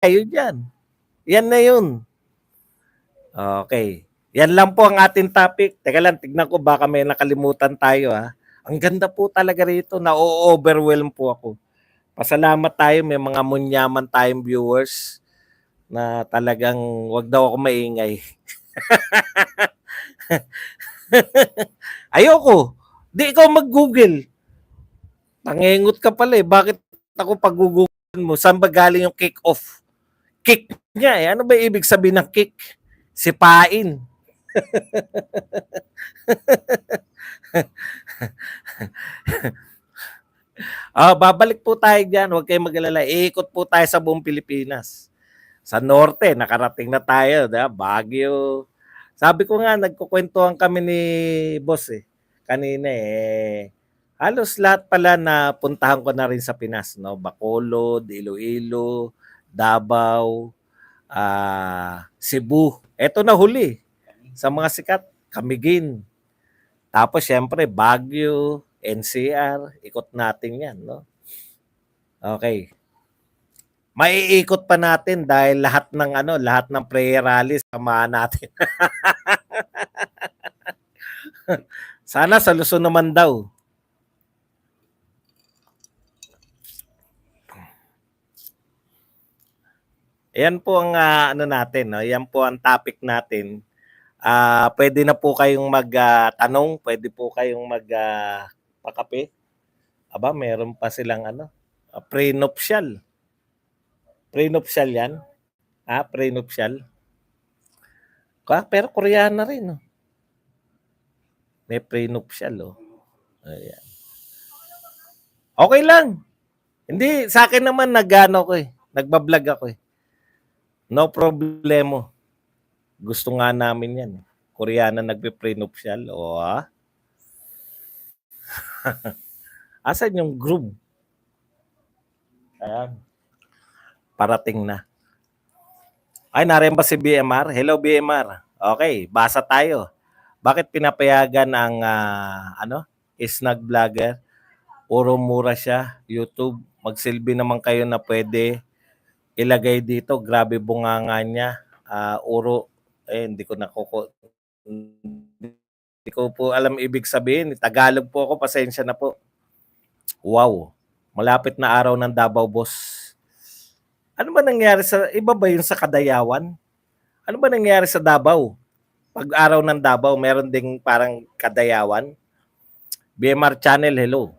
kayo dyan. Yan na yun. Okay. Yan lang po ang ating topic. Teka lang, tignan ko baka may nakalimutan tayo ha. Ang ganda po talaga rito. Na-overwhelm po ako. Pasalamat tayo. May mga munyaman tayong viewers na talagang wag daw ako maingay. Ayoko. Di ikaw mag-google. Nangengot ka pala eh. Bakit ako pag-google mo? Saan ba galing yung kick-off? Kick niya eh. Ano ba ibig sabihin ng kick? Sipain. Babalik po tayo dyan. Huwag kayong mag-alala. Iikot po tayo sa buong Pilipinas. Sa norte, nakarating na tayo. Baguio. Sabi ko nga, nagkukwentuhan kami ni boss eh. Kanina eh. Halos lahat pala na puntahan ko na rin sa Pinas. No? Bacolod, Iloilo, Davao, Cebu. Eto na huli. Sa mga sikat, Camiguin. Tapos syempre Baguio, NCR, ikot natin 'yan, no? Okay. Maiikot pa natin dahil lahat ng prayer rally samahan natin. Sana sa Luzon naman daw. Ayan po ang natin, no? Yan po ang topic natin. Pwede na po kayong magtanong, pwede po kayong pakape. Aba, meron pa silang prenuptial. Prenuptial yan. Prenuptial. Pero Koreana rin. Oh. May prenuptial. Oh. Ayan. Okay lang. Hindi, sa akin naman nagbablog ako eh. No problemo. Gusto nga namin yan. Koreana nagpe-prenuptial. O Asan yung groom? Ayan. Parating na. Ay, nariyan ba si BMR? Hello, BMR. Okay, basa tayo. Bakit pinapayagan ang snag vlogger? Puro mura siya. YouTube, magsilbi naman kayo na pwede ilagay dito. Grabe bunganga niya. Hindi ko po alam ibig sabihin. Tagalog po ako, pasensya na po. Wow. Malapit na araw ng Davao, boss. Ano ba nangyari iba ba yun sa Kadayawan? Ano ba nangyari sa Davao? Pag araw ng Davao, meron ding parang Kadayawan. BMR Channel, hello.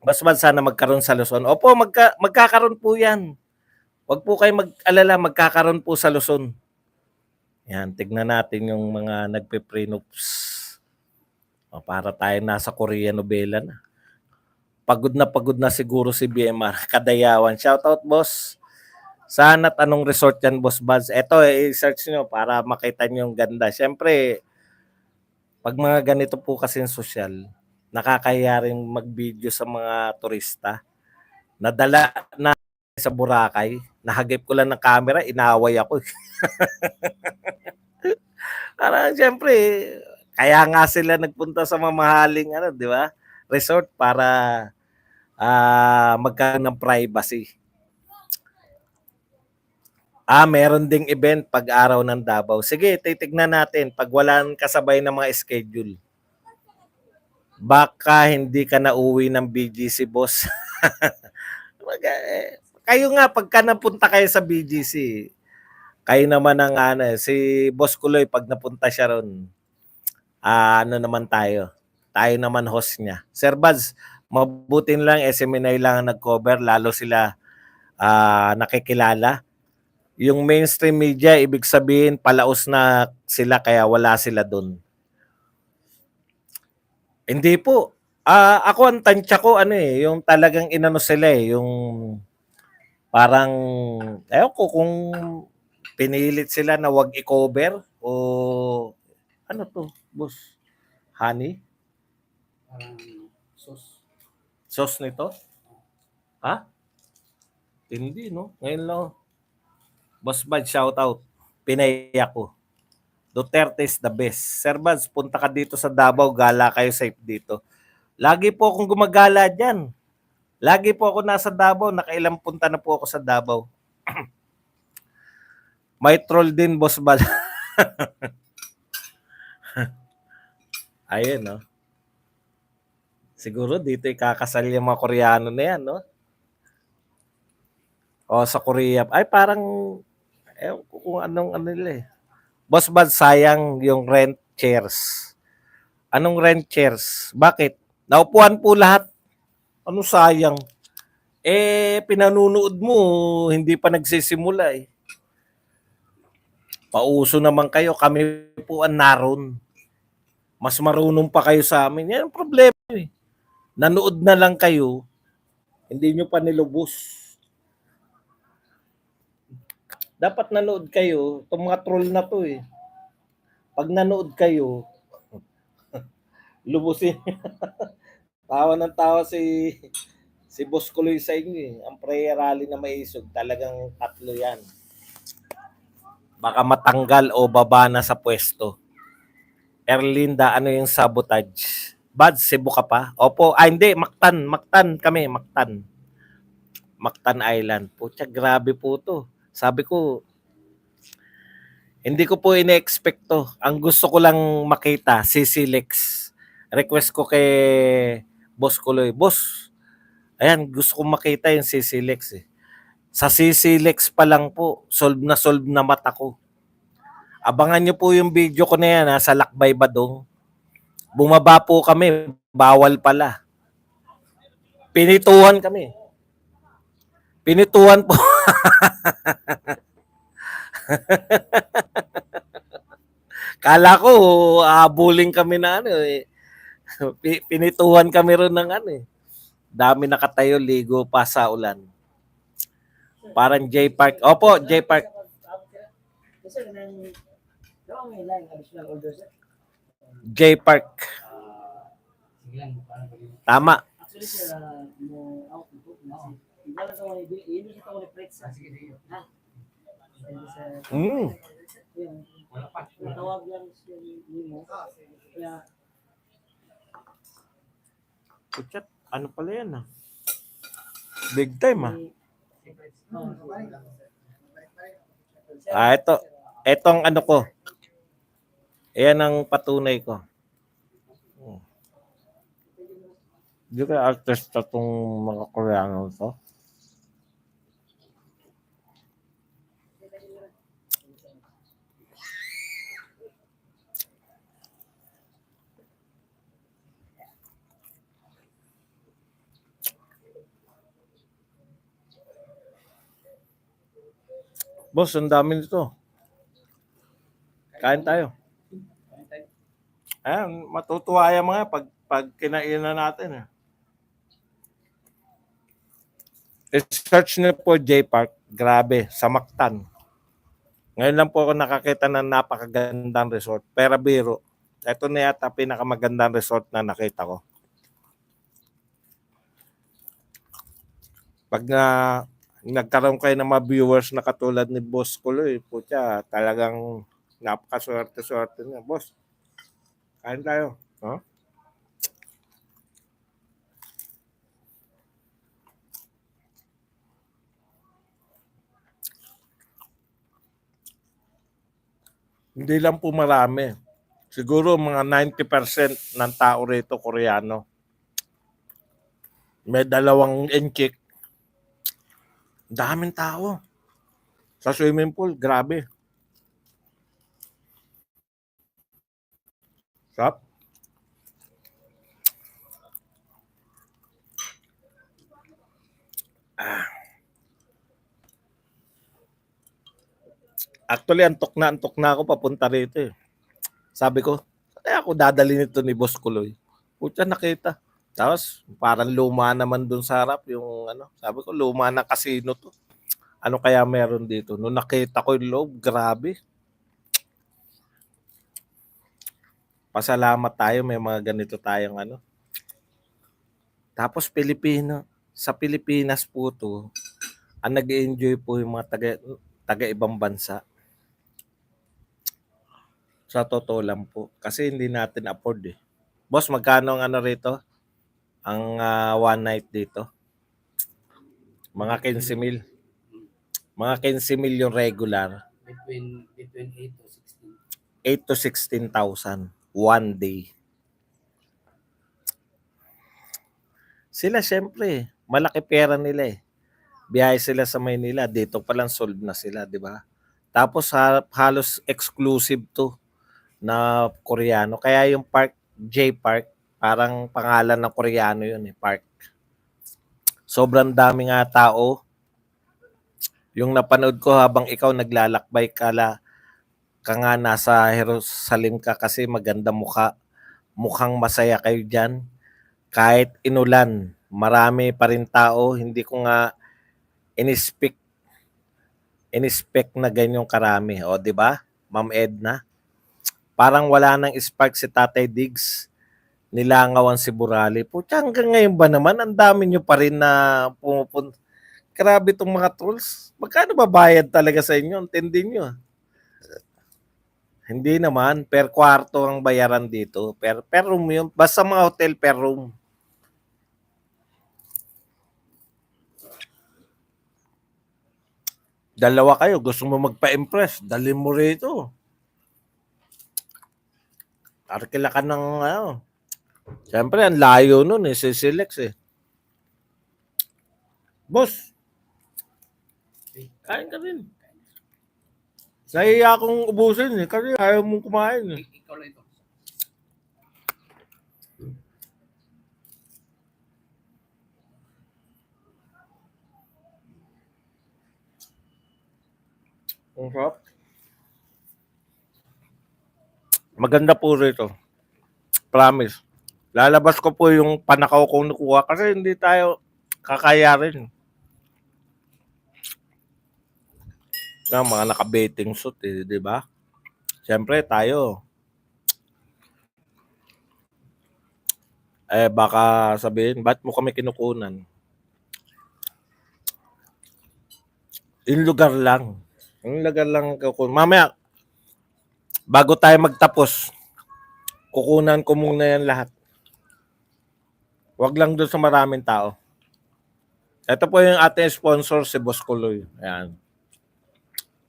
Mas sana magkaroon sa Luzon. Opo, magkakaroon po yan. Huwag po kayo mag-alala, magkakaroon po sa Luzon. Yan, tignan natin yung mga nagpe-prenups. Para tayo nasa Korea novela na. Pagod na siguro si BMR. Kadayawan. Shoutout, boss. Saan at anong resort yan, Boss Buds? Ito, i-search nyo para makita nyo yung ganda. Siyempre, pag mga ganito po kasi social, nakakaya rin mag-video sa mga turista. Nadala na sa Boracay, nahagip ko lang ng camera, inaway ako. Para siyempre, kaya nga sila nagpunta sa mamahaling di ba? Resort para magkaroon ng privacy. Meron ding event pag araw ng Davao. Sige, titignan natin pag walang kasabay ng mga schedule. Baka hindi ka na uwi ng BGC, boss. Kayo nga, pagka napunta kayo sa BGC, kayo naman ang si Boss Kuloy, pag napunta siya ron, naman tayo. Tayo naman host niya. Sir Baz, mabutin lang, SMNI lang ang nag-cover, lalo sila nakikilala. Yung mainstream media, ibig sabihin, palaos na sila kaya wala sila doon. Hindi po. Ako ang tansya ko, yung talagang inano sila yung parang, ko kung pinilit sila na wag i-cover o ano to, boss? Honey? Sauce nito? Hindi, no? Ngayon lang. Boss Bad, shout out. Pinay ako. Duterte is the best. Sir Baz, punta ka dito sa Davao, gala kayo safe dito. Lagi po akong gumagala dyan. Lagi po ako nasa Davao, nakailang punta na po ako sa Davao. May troll din, Boss Bal. Ayun, no? Siguro dito ikakasal yung mga Koreano na yan, no? O sa Korea. Ay, parang, kung anong ano nila eh. Boss Bal, sayang yung rent chairs. Anong rent chairs? Bakit? Naupuan po lahat. Ano sayang? Pinanunood mo, hindi pa nagsisimula eh. Pauso naman kayo, kami po ang naroon. Mas marunong pa kayo sa amin. Yan ang problema eh. Nanood na lang kayo, hindi nyo pa nilubos. Dapat nanood kayo, itong mga troll na to eh. Pag nanood kayo, lubusin. Tawa ng tawa si Boss Kuloy sa inyo eh. Ang prayer rally na maisog, talagang tatlo yan. Baka matanggal o baba na sa pwesto. Erlinda, ano yung sabotage? Bad, Cebu ka pa? Opo, hindi, Mactan kami, Mactan Island. Pucha, grabe po to. Sabi ko, hindi ko po ine-expect to. Ang gusto ko lang makita, si Lex. Request ko kay Boss Kuloy. Boss, ayan, gusto kong makita yung si Lex eh. Sa Lex pa lang po, solve na mata ko. Abangan nyo po yung video ko na yan ha, sa Lakbay Badong. Bumaba po kami, bawal pala. Pinituhan kami. Pinituhan po. Kala ko, abuling kami na ano eh. Pinituhan kami ron ng ano eh. Dami nakatayo, ligo pa sa ulan. Parang J Park. Opo, J Park. J Park. Tama. Mm. Puchat, ano pala yan ah? Big time ah. Etong ano ko. Ayan ang patunay ko. Hindi ka artista tong mga Koreano to. Boss, ang dami nito. Kain tayo. Ayan, matutuwa yung mga pag kinainan natin. I-search niyo po J Park. Grabe, sa Mactan. Ngayon lang po ako nakakita ng napakagandang resort. Pero biro, ito na yata pinakamagandang resort na nakita ko. Pag nagkaroon kayo ng mga viewers na katulad ni Boss Kuloy, putya, talagang napakaswerte-swerte niya. Boss, kain tayo. Huh? Hindi lang po marami. Siguro mga 90% ng tao rito Koreano. May dalawang enchik. Daming tao. Sa swimming pool, grabe. Sarap. Actually, antok na ako papunta rito eh. Sabi ko, kaya ako dadali nito ni Boss Kuloy. Putya, nakita. Tapos, parang luma naman dun sa harap yung ano. Sabi ko, luma na casino to. Ano kaya meron dito? Nung nakita ko yung loob, grabe. Pasalamat tayo, may mga ganito tayong ano. Tapos Pilipino, sa Pilipinas po to, ang nag-enjoy po yung mga taga ibang bansa. Sa totoo lang po. Kasi hindi natin afford eh. Boss, magkano ang ano rito? Ang one night dito? Mga 15 mil. Mga 15 mil yung regular. between 8 to 16. 8 to 16,000 one day. Sila syempre, malaki pera nila eh. Biyahe sila sa Maynila, dito pa lang solve na sila, di ba? Tapos halos exclusive to na Koreano. Kaya yung park, J Park, parang pangalan ng Koreano yun eh, park. Sobrang dami nga tao. Yung napanood ko habang ikaw naglalakbay ka nga nasa Jerusalem ka kasi maganda mukha. Mukhang masaya kayo dyan. Kahit inulan, marami pa rin tao. Hindi ko nga in-expect na ganyong karami. O, di ba? Ma'am Edna? Parang wala nang spark si Tatay Diggs. Nilangawan si Burali. Pucha, hanggang ngayon ba naman, ang dami nyo pa rin na pumupunta. Grabe itong mga tools. Magkano ba bayad talaga sa inyo? Intindi nyo. Hindi naman. Per kwarto ang bayaran dito. Per room yun. Basta mga hotel per room. Dalawa kayo. Gusto mo magpa-impress. Dali mo rito. Arkila ka ng ano. Siyempre, ang layo nun eh. Si Silex eh. Boss, kain ka rin. Nahiya akong ubusin eh. Kasi ayaw mong kumain eh. Ikaw lang ito. Ang sarap. Maganda po rito. Promise. Lalabas ko po yung panakaw kong nakuha kasi hindi tayo kakaya rin. Na mga naka-betting suit eh, di ba? Siyempre tayo. Eh baka sabihin, ba't mo kami kinukunan? Yung lugar lang. Yung lugar lang kukunan. Mamaya, bago tayo magtapos, kukunan ko muna yan lahat. Wag lang doon sa maraming tao. Ito po yung ating sponsor, si Boss Kuloy. Ayan.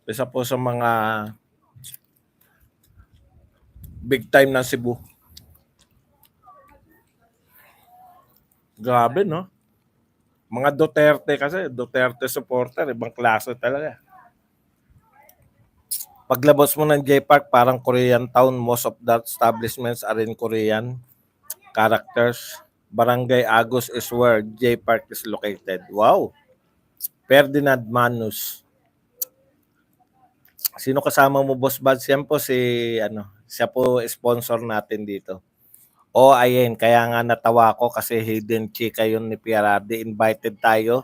Isa po sa mga big time ng Cebu. Grabe, no? Mga Duterte kasi, Duterte supporter, ibang klase talaga. Paglabas mo ng J-Park, parang Korean town. Most of the establishments are in Korean characters. Barangay Agus is where J-Park is located. Wow! Ferdinand Manus. Sino kasama mo, Boss Bad? Siya po siya po sponsor natin dito. O ayun, kaya nga natawa ko kasi hidden chika yun ni PRRD. Invited tayo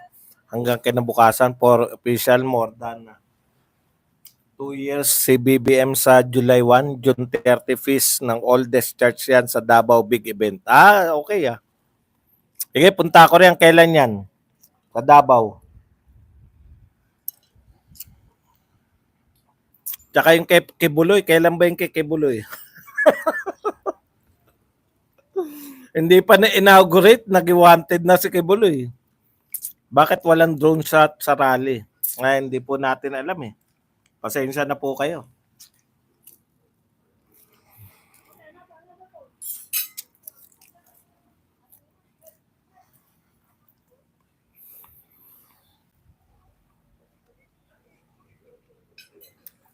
hanggang kinabukasan for official more than 2 years si BBM sa July 1, June 30 feast ng oldest church yan sa Davao Big Event. Ah, okay ah. Sige, punta ko rin. Kailan yan? Sa Davao. Tsaka yung kay Kibuloy, kailan ba yung kay Kibuloy? Hindi pa na-inaugurate, nag-wanted na si Kibuloy. Bakit walang drone shot sa rally? Ngayon, hindi po natin alam eh. Pasensya na po kayo.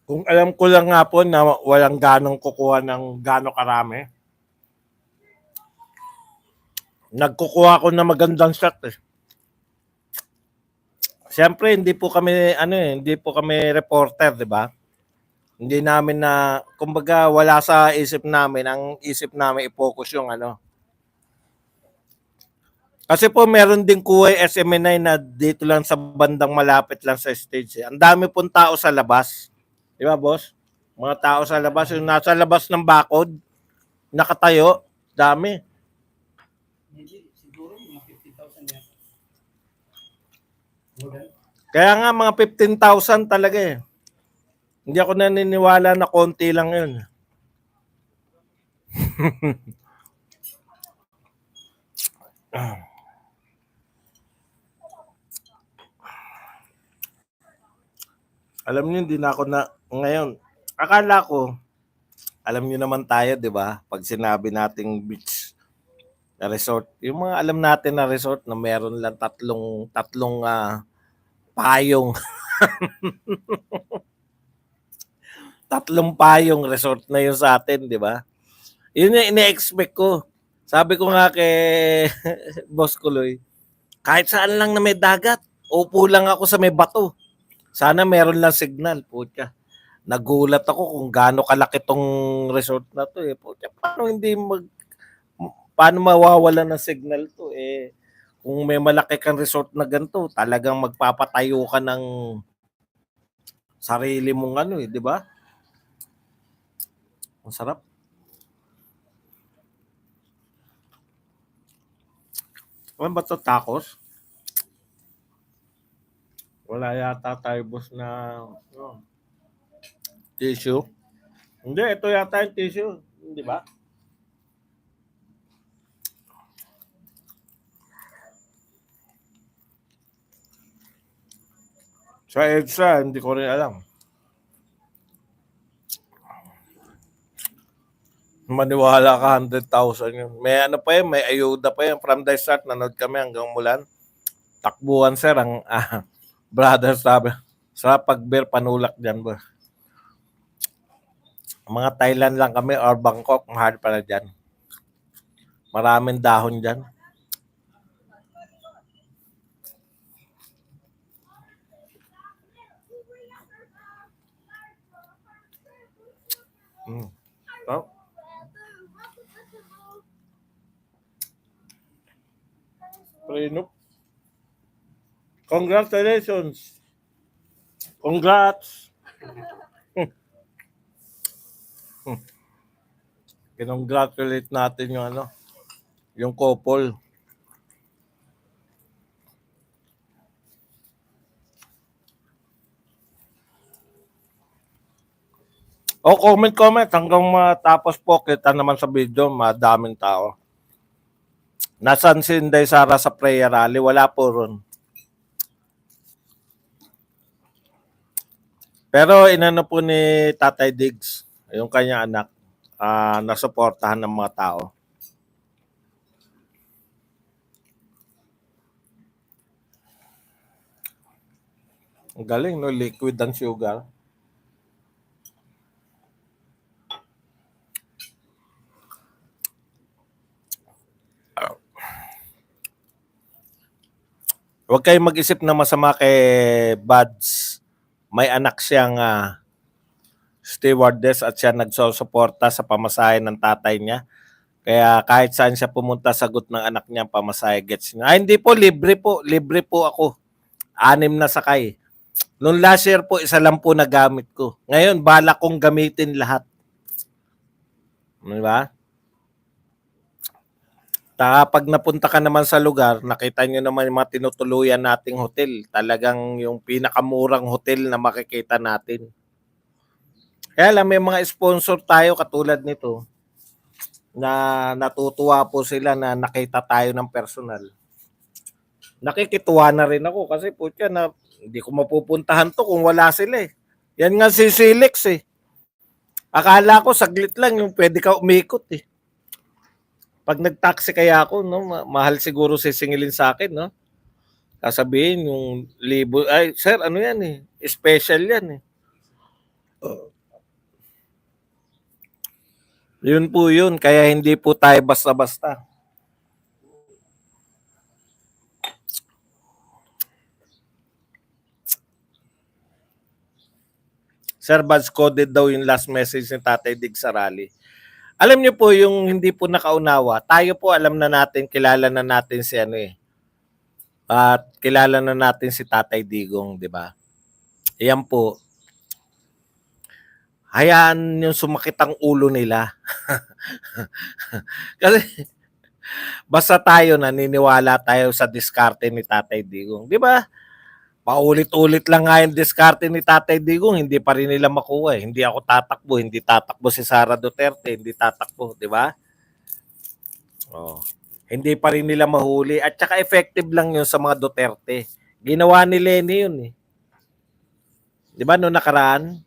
Kung alam ko lang nga po na walang ganong kukuha ng gano'ng karami, nagkukuha ako ng magandang shot eh. Siyempre, hindi po kami reporter, di ba? Hindi namin na, kumbaga wala sa isip namin, ang isip namin i-focus yung Kasi po meron din kuhay SMNI na dito lang sa bandang malapit lang sa stage. Ang dami pong tao sa labas. Di ba, boss? Mga tao sa labas, yung nasa labas ng bakod, nakatayo, dami. Siguro mga 50,000 yan. Kaya nga mga 15,000 talaga eh. Hindi ako naniniwala na konti lang yun. Alam niyo, hindi na ako na, ngayon, akala ko, alam niyo naman tayo, di ba? Pag sinabi nating beach na resort, yung mga alam natin na resort na meron lang tatlong payong, tatlong payong resort na yun sa atin, di ba? Yun yung ine-expect ko. Sabi ko nga kay Boss Kuloy, kahit saan lang na may dagat, upo lang ako sa may bato. Sana meron lang signal, putya. Nagulat ako kung gaano kalaki tong resort na to eh. Putya, paano mawawala ng signal to eh? Kung may malaki kang resort na ganito, talagang magpapatayo ka ng sarili mong ano eh, di ba? Ang sarap. Ano ba to, tacos? Wala yata tayo boss na tissue. Hindi, ito yata yung tissue. Di ba? Sa EDSA, hindi ko rin alam. Maniwala ka 100,000 yun. May ano pa yun, may ayuda pa yun. From the start, nanood kami hanggang mulan. Takbuhan sir, ang brother sabi. Sa pag-beer, panulak dyan ba? Mga Thailand lang kami or Bangkok, mahal pala dyan. Maraming dahon dyan. Oh. Prenup. Congratulations. Congrats. Kinongratulate natin yung ano, yung couple. O comment hanggang matapos po kita naman sa video, madaming tao. Nasaan si Inday Sara sa prayer rally? Wala po ron. Pero inano po ni Tatay Diggs, yung kanya anak, nasuportahan ng mga tao. Ang galing, no? Liquid and sugar. Huwag kayong mag-isip na masama kay Buds. May anak siyang stewardess at siya nagsusuporta sa pamasahe ng tatay niya. Kaya kahit saan siya pumunta, sagot ng anak niya ang pamasahe, gets niya. Hindi po, libre po. Libre po ako. 6 na sakay. Noong last year po, isa lang po nagamit ko. Ngayon, balak kong gamitin lahat. Diba? Pag napunta ka naman sa lugar, nakita nyo naman yung mga tinutuluyan nating hotel. Talagang yung pinakamurang hotel na makikita natin. Kaya lang may mga sponsor tayo katulad nito na natutuwa po sila na nakita tayo ng personal. Nakikituwa na rin ako kasi putya na hindi ko mapupuntahan to kung wala sila eh. Yan nga si Silex eh. Akala ko saglit lang yung pwede ka umikot eh. Pag nag-taxi kaya ako, no, mahal siguro sisingilin sa akin, no? Sasabihin yung libo, ay sir, ano yan eh, special yan eh. Yun po yun, kaya hindi po tayo basta-basta. Sir, Buds coded daw yung last message ni Tatay Dig sa rally. Alam niyo po yung hindi po nakaunawa, tayo po alam na natin, kilala na natin si ano eh. At kilala na natin si Tatay Digong, di ba? Iyan po. Hayaan yung sumakit ang ulo nila. Kasi basta tayo naniniwala tayo sa diskarte ni Tatay Digong. Di ba? Paulit-ulit lang nga yung diskarte ni Tatay Digong, hindi pa rin nila makuha eh. Hindi ako tatakbo, hindi tatakbo si Sara Duterte, hindi tatakbo, di ba? Oh. Hindi pa rin nila mahuli at saka effective lang yun sa mga Duterte. Ginawa ni Lenny yun eh. Di ba noong nakaraan,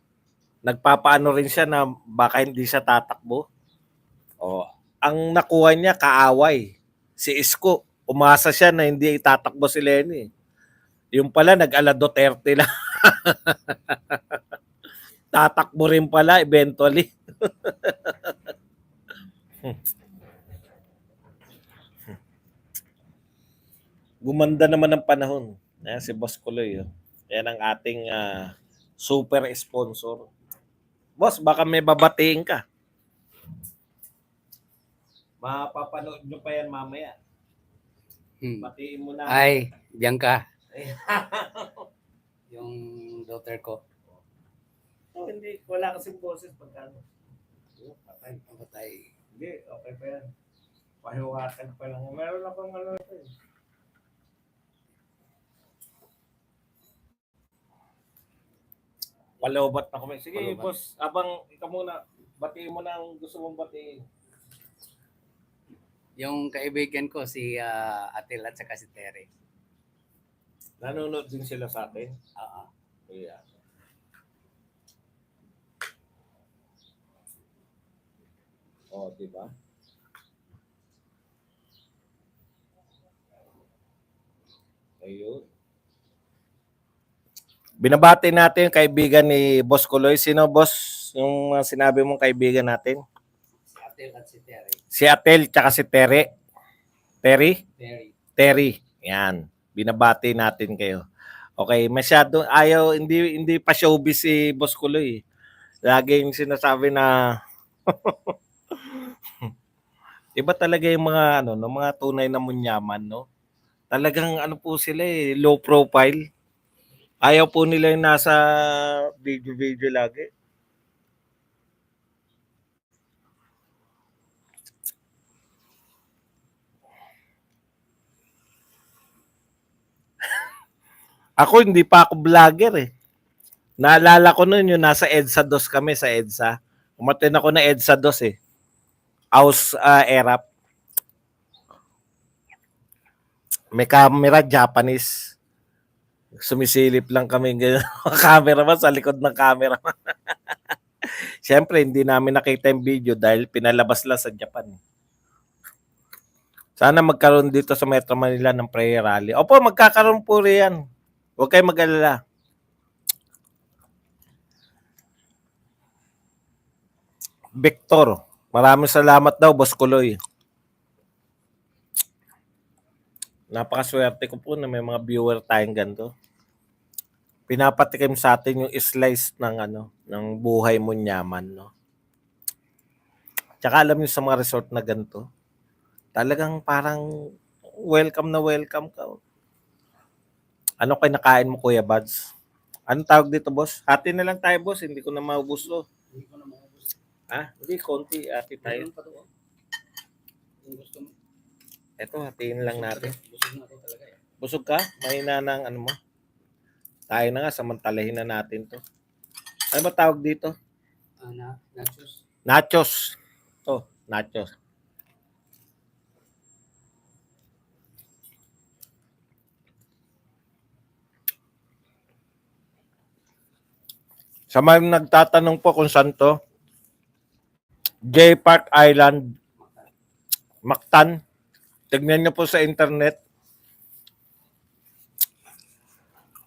nagpapaano rin siya na baka hindi siya tatakbo. O, ang nakuha niya kaaway. Si Isko, umasa siya na hindi itatakbo si Lenny. Yung pala, nag-ala Duterte lang. Tatakbo rin pala eventually. Gumanda naman ang panahon. Ayan, si Boss Kuloy. Oh. Yan ang ating super sponsor. Boss, baka may babatiin ka. Mapapanood nyo pa yan mamaya. Batiin mo na. Ay, Bianca. Yung daughter ko. Oh, hindi. Wala kasing boses pagkano. Patay, patay. Hindi, okay pa yan. Pahiwakan pa lang. Meron akong ano ito eh. Palobat na kami. Sige, Palobat. boss. Abang ikaw muna. Batiin mo na ang gusto mong batiin. Yung kaibigan ko, si Atil at saka si Terry. Nanonood din sila sa atin. Oo. Yeah. Oh, di ba? Ayun. Binabati natin yung kaibigan ni Boss Kuloy. Sino, boss? Yung sinabi mong kaibigan natin? Si Atil at si Terry. Si Atel tsaka si Tere. Terry? Terry. Terry. Yan. Binabati natin kayo. Okay, masyado ayaw hindi pa showbiz si Boss Kuloy. Laging sinasabi na iba talaga yung mga ano, no, mga tunay na munyaman, no. Talagang ano po sila eh, low profile. Ayaw po nila yung nasa video lagi. Ako hindi pa ako vlogger eh. Naalala ko noon yung nasa EDSA 2 kami sa EDSA. Umaten ako na EDSA 2 eh. Aus Erap. May camera Japanese. Sumisilip lang kami ganyan. Camera ba sa likod ng camera. Siyempre hindi namin nakita yung video dahil pinalabas lang sa Japan. Sana magkaroon dito sa Metro Manila ng prayer rally. Opo, magkakaroon po riyan. Huwag kayong mag-alala. Victor, maraming salamat daw, Boss Kuloy. Napakaswerte ko po na may mga viewer tayong ganito. Pinapatikim sa atin yung slice ng ano, ng buhay mo nyaman, no. Tsaka alam niyo sa mga resort na ganito, talagang parang welcome na welcome ka. Ano kinakain mo, Kuya Buds? Anong tawag dito, boss? Hati na lang tayo, boss. Hindi ko na maubos to. Hindi ko na maubos. Ha? Hindi, konti. Hati tayo. Meron pa doon. Kung gusto mo. Ito, hatiin lang natin. Busog na ako talaga eh. Busog ka? Mahina ng ano mo? Tayo na nga, samantalahin na natin to. Ano ba tawag dito? Nachos. Nachos. To, nachos. Sa mga nagtatanong po kung saan to, J Park Island, Mactan. Tignan nyo po sa internet.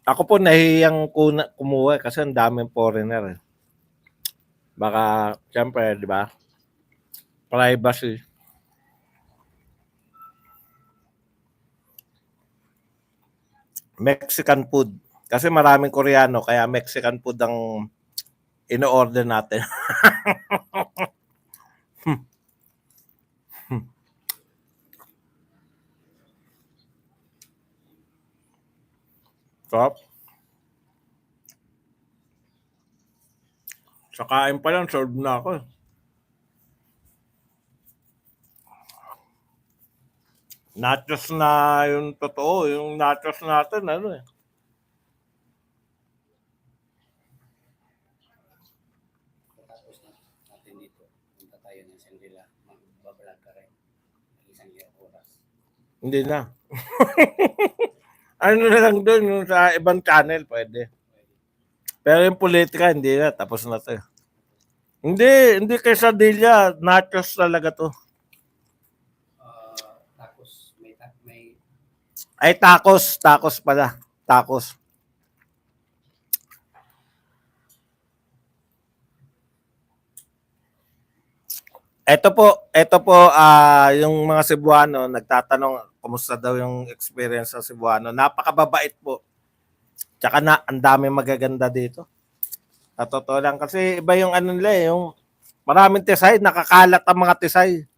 Ako po nahihiyang kumuha kasi ang daming foreigner. Eh. Baka, siyempre, di ba? Privacy. Mexican food. Kasi maraming Koreano, kaya Mexican food ang ino-order natin. Sarap. Sa kain pa lang, serve na ako. Nachos na yung totoo, yung nachos natin, ano eh. Tapos natin dito. Punta tayo ng Shangri-La. Magbablog ka rin. Isang oras. Hindi na. Ano na lang doon, yung sa ibang channel, pwede. Pero yung politika, hindi na. Tapos na to. Hindi quesadilla. Nachos talaga to. Tapos may Ay, tacos. Tacos pala. Tacos. Ito po, yung mga Cebuano, nagtatanong kumusta daw yung experience sa Cebuano. Napakababait po. Tsaka na, ang dami magaganda dito. Sa totoo lang. Kasi iba yung ano nila yung maraming tisay, nakakalat ang mga tisay.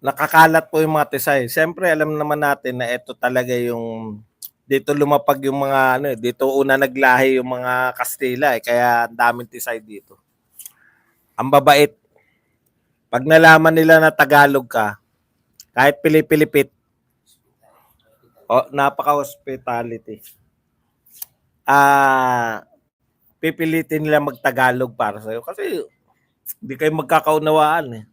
Nakakalat po yung mga tisay. Siyempre, alam naman natin na ito talaga yung dito lumapag yung mga ano, dito una naglahi yung mga Kastila kaya ang daming tisay dito. Ang babait. Pag nalaman nila na Tagalog ka, kahit Pilipilipit, napaka-hospitality. Pipilitin nila mag-Tagalog para sa'yo kasi hindi kayo magkakaunawaan eh.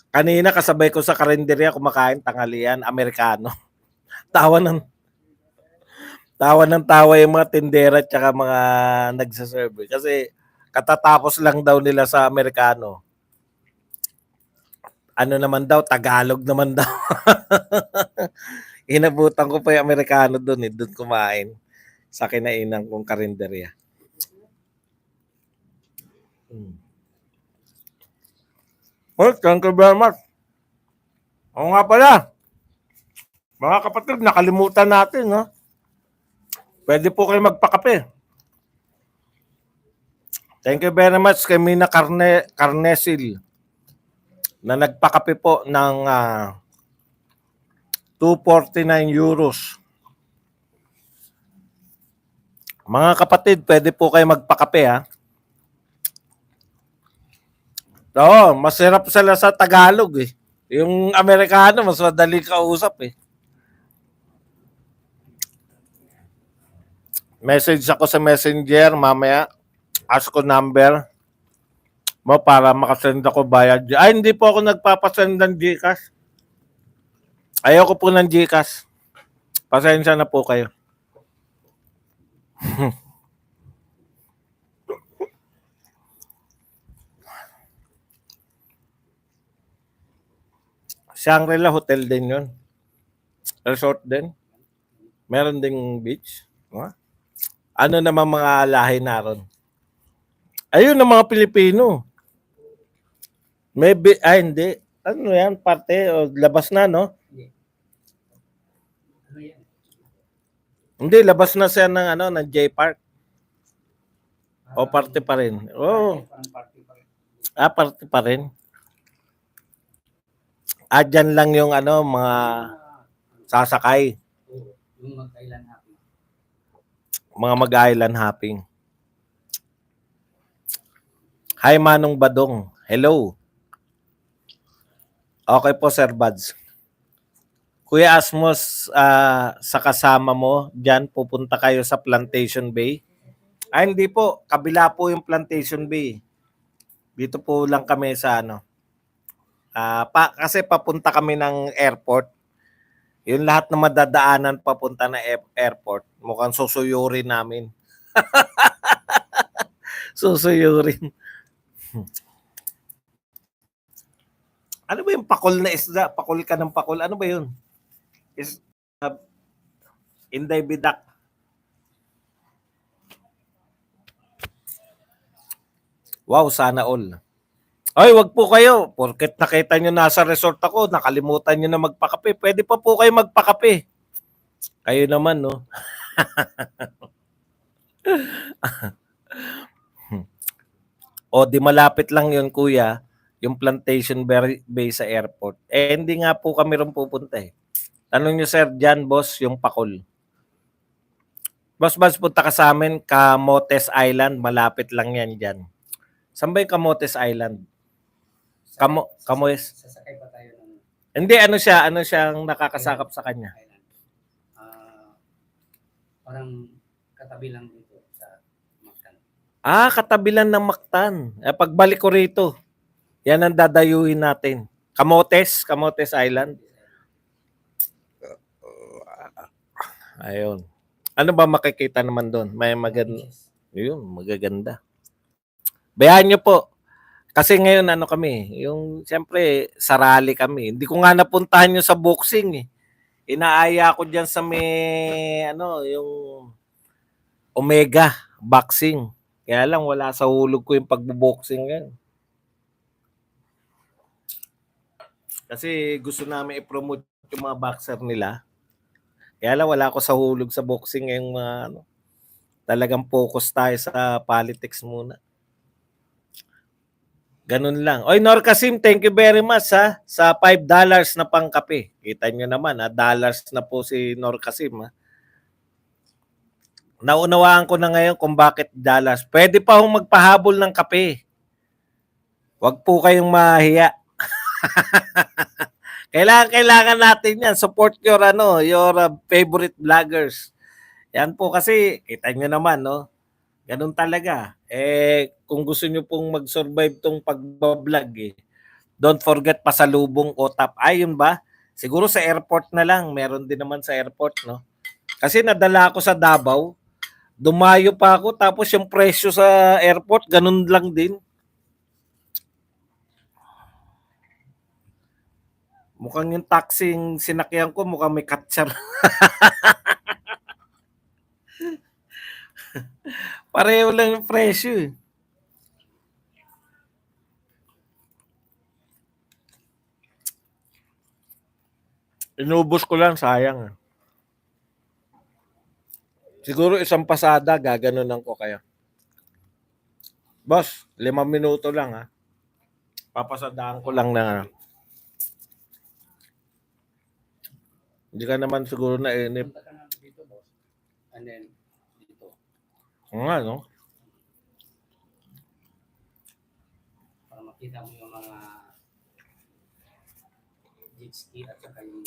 Kanina kasabay ko sa karinderya kumakain tanghalian, Amerikano. Tawa ng tawa yung mga tindera at saka mga nagsaserve. Kasi katatapos lang daw nila sa Amerikano. Ano naman daw, Tagalog naman daw. Inabutan ko pa yung Amerikano doon eh. Doon kumain sa kinainan kong karinderya. Oh, thank you very much. Oo nga pala. Mga kapatid, nakalimutan natin, no? Pwede po kayo magpakape. Thank you very much kay Mina Carnesil na nagpakape po ng 249 euros. Mga kapatid, pwede po kayo magpakape, ha? Oo, masarap sila sa Tagalog, eh. Yung Amerikano, mas madali kausap, eh. Message ako sa Messenger mamaya. Ask ko number mo para makasend ako bayad. Ay, hindi po ako nagpapasend ng GCash. Ayoko po ng GCash. Pasensya na po kayo. Shangri-La Hotel din yun. Resort din. Meron ding beach. Ano naman mga lahi naron? Ayun ang mga Pilipino. Maybe, hindi. Ano yan? Parte o labas na, no? ano yan? Hindi, labas na siya ng, ng J Park. O parte pa rin. Oh. Party pa rin. Parte pa rin. Dyan lang yung mga sasakay. Yung mag-island hopping. Mga mag-island hopping. Hi Manong Badong. Hello. Okay po Sir Buds. Kuya Asmos, sa kasama mo, dyan pupunta kayo sa Plantation Bay. Ay hindi po, kabila po yung Plantation Bay. Dito po lang kami sa kasi papunta kami ng airport. Yung lahat na madadaanan papunta na airport, mukhang susuyurin namin. Susuyurin. Ano ba yung pakol na isda? Pakol ka ng pakol. Ano ba yun? Inday Bidak. Wow, sana all. Ay, wag po kayo. Porket nakita nyo nasa resort ako, nakalimutan nyo na magpakape. Pwede pa po kayo magpakape. Kayo naman, no? O, di malapit lang yun, kuya, yung Plantation Bay sa airport. Hindi nga po kami rin pupunta eh. Tanong nyo, Sir John, boss, yung pakol. Boss, punta ka sa amin, Camotes Island, malapit lang yan dyan. Saan ba yung Camotes Island? Camotes? Sasakay pa tayo ng Hindi, ano siyang nakakasakap sa kanya? island. Parang katabi lang dito sa Mactan. Katabi lang ng Mactan. Pagbalik ko rito, Yan ang dadayuhin natin. Camotes Island. Ayun. Ano ba makikita naman doon? May maganda. Yun, magaganda. Bayahan nyo po. Kasi ngayon ano kami, yung siyempre sa rally kami. Hindi ko nga napuntahan yung sa boxing eh. Inaaya ko diyan sa may ano, yung Omega Boxing. Kaya lang wala sa hulog ko yung pagbo-boxing ngayon. Kasi gusto namin i-promote yung mga boxer nila. Kaya lang wala ako sa hulog sa boxing ngayong ano. Talagang focus tayo sa politics muna. Ganun lang. Oy, Norcasim, thank you very much ha sa $5 na pangkape. Kita nyo naman ha, dollars na po si Norcasim ha. Naunawaan ko na ngayon kung bakit dollars. Pwede pa hong magpahabol ng kape. Huwag po kayong mahiya. Kailangan natin yan. Support your favorite vloggers. Yan po kasi, kita nyo naman, no? Ganun talaga. Kung gusto nyo pong mag-survive tong pagbablog, don't forget pasalubong o tap. Ayun ba? Siguro sa airport na lang. Meron din naman sa airport, no? Kasi nadala ako sa Davao. Dumayo pa ako. Tapos yung presyo sa airport, ganun lang din. Mukhang yung taxing sinakyan ko, mukhang may katsar. Pareho lang yung presyo eh. Inubos ko lang, sayang. Siguro isang pasada, gaganunan ko kaya. Boss, 5 minuto lang ha. Papasadaan ko lang na. Hindi ka naman siguro na inip. Punta ka na dito, boss. And then, dito. Nga, no? Para makita mo yung mga jet ski at saka yung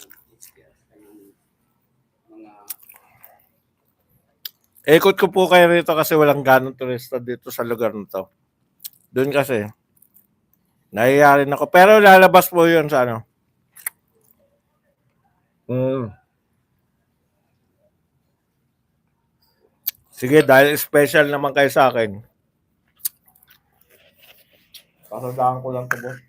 mga Ikot ko po kayo rito kasi walang ganong turista dito sa lugar na to. Doon kasi, nahihiya rin ako. Pero lalabas po yun sa ano. Sige, dahil special naman kayo sa akin. Pasadaan ko lang to, boss.